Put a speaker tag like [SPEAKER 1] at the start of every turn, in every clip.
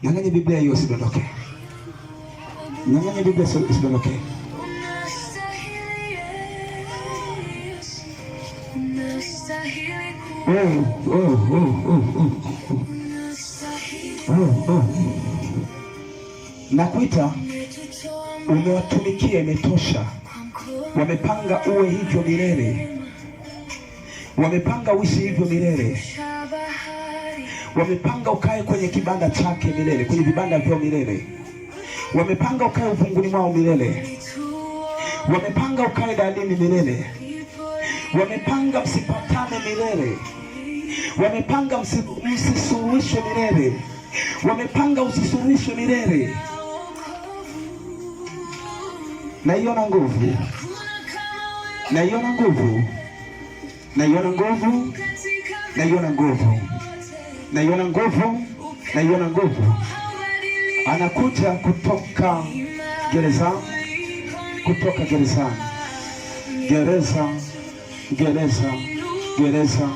[SPEAKER 1] Nyang'anya Biblia hiyo usidondoke. Nyang'anya Biblia usidondoke. Nakuita, umewatumikia, imetosha. Wamepanga uwe hivyo milele. Wamepanga uishi hivyo milele. Wamepanga ukae kwenye kibanda chake milele, kwenye vibanda vyao milele. Wamepanga ukae uvunguni mwao milele. Wamepanga ukae dalini milele. Wamepanga msipatane milele. Wamepanga msisuluhishwe milele. Wamepanga usisuluhishwe milele. Naiona nguvu. Naiona nguvu. Naiona nguvu. Naiona nguvu. Naiona nguvu. Naiona nguvu. Anakuja kutoka gereza. Kutoka gerezani. Gereza. Gereza. Gereza.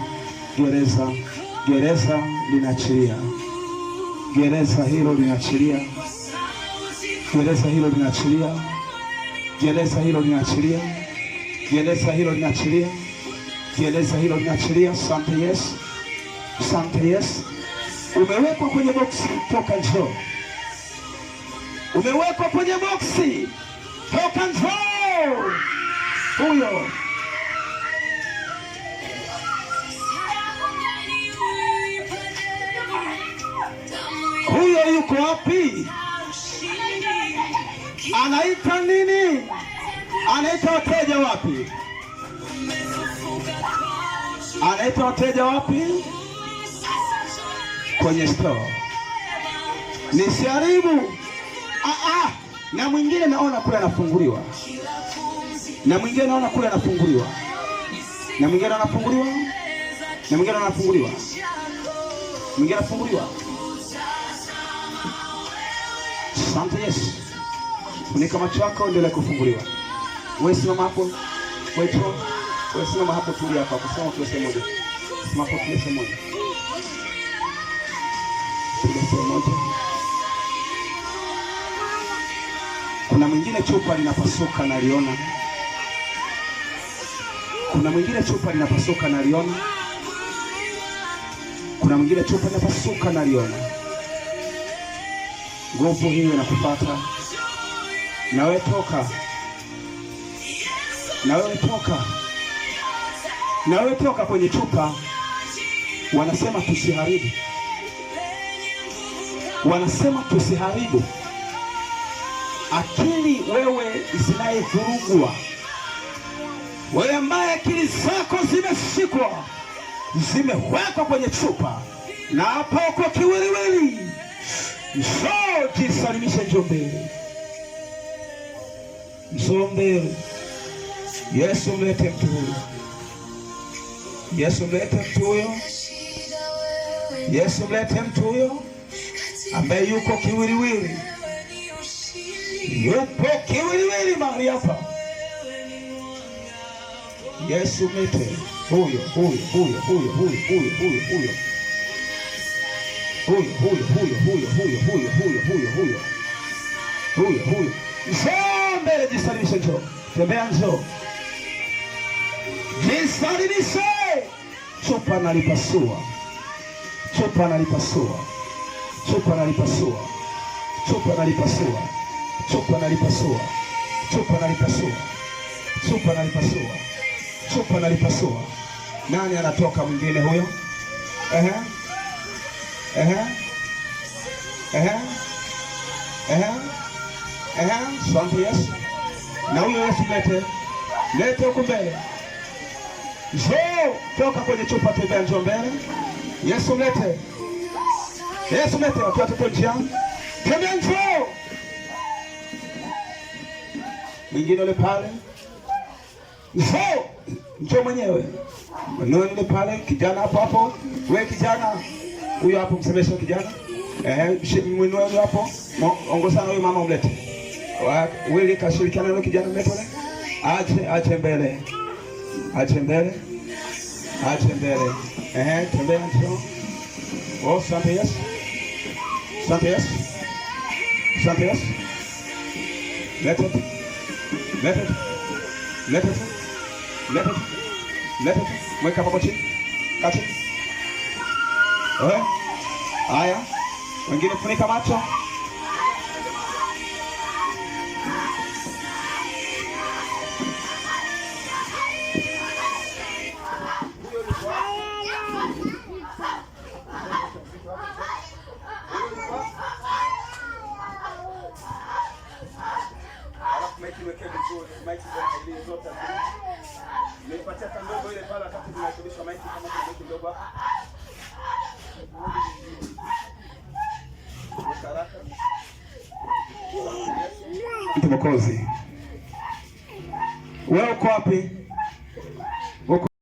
[SPEAKER 1] Gereza. Gereza linaachilia. Gereza hilo linaachilia. Gereza hilo linaachilia. Gereza hilo linaachilia. Gereza hilo linaachilia. Gereza hilo linaachilia. Asante Yesu. Asante Yesu. Umewekwa kwenye boksi, toka njoo. Umewekwa kwenye boksi, toka njoo. Huyo. Huyo yuko wapi? Anaita nini? Anaita wateja wapi? Anaita wateja wapi? Kwenye store. Nisiharibu. Na mwingine naona kule anafunguliwa. Na mwingine naona kule anafunguliwa. Na mwingine anafunguliwa. Na mwingine anafunguliwa. Mwingine anafunguliwa. Asante Yesu. Funika macho yako, endelea kufunguliwa. Wewe simama hapo. Wewe simama hapo, tulia hapo. Simama tu sehemu moja. Simama hapo tu sehemu moja. Tulia sehemu moja. Kuna mwingine chupa linapasuka na liona. Kuna mwingine chupa linapasuka na liona. Kuna mwingine chupa linapasuka na liona. Nguvu hiyo inakupata. Na wewe toka. Na wewe toka. Na wewe toka kwenye chupa. Wanasema tusiharibu. Wanasema tusiharibu. Akili wewe zinayevurugwa. Wewe ambaye akili zako zimeshikwa, zimewekwa kwenye chupa. Na hapa uko kiwiliwili. Njoo jisalimishe, njoo mbele. Njoo mbele. Yesu mlete mtu huyo. Yesu mlete mtu huyo. Yesu mlete mtu huyo ambaye yuko kiwiliwili. Yupo kiwiliwili mahali hapa. Yesu mlete huyo. Njoo mbele, jisalimishe, njoo. Tembea, njoo. Jisalimishe. Chupa nalipasua. Chupa nalipasua. Chupa nalipasua. Chupa nalipasua. Chupa nalipasua. Chupa nalipasua. Chupa nalipasua. Chupa nalipasua. Nani anatoka mwingine huyo? Asante Yesu. Na huyo Yesu lete. Lete huko mbele. Njoo, toka kwenye chupa, tembea, njoo mbele. Yesu lete. Yesu lete, watu njiani. Tembea, njoo. Mwingine yule pale. Njoo. Njoo mwenyewe. Mwingine yule pale, kijana hapo. Wewe kijana. Huyo hapo, msemeshe kijana. Mwinue huyo hapo. Ongozana huyo mama, umlete. Wewe kashirikiana na kijana, mlete. Ache mbele. Ache mbele. Ache mbele. Tembea, njoo. Oh, asante Yesu. Asante Yesu. Asante Yesu. Let it. Let it. Let it. Let it. Let it. Weka hapo chini. Kaa chini. Haya. Wengine funika macho. Nipatia kandogo ile pala wakati tunarekebisha maiki kama kuna kidogo hapa. Mtu Mwokozi. Wewe uko wapi?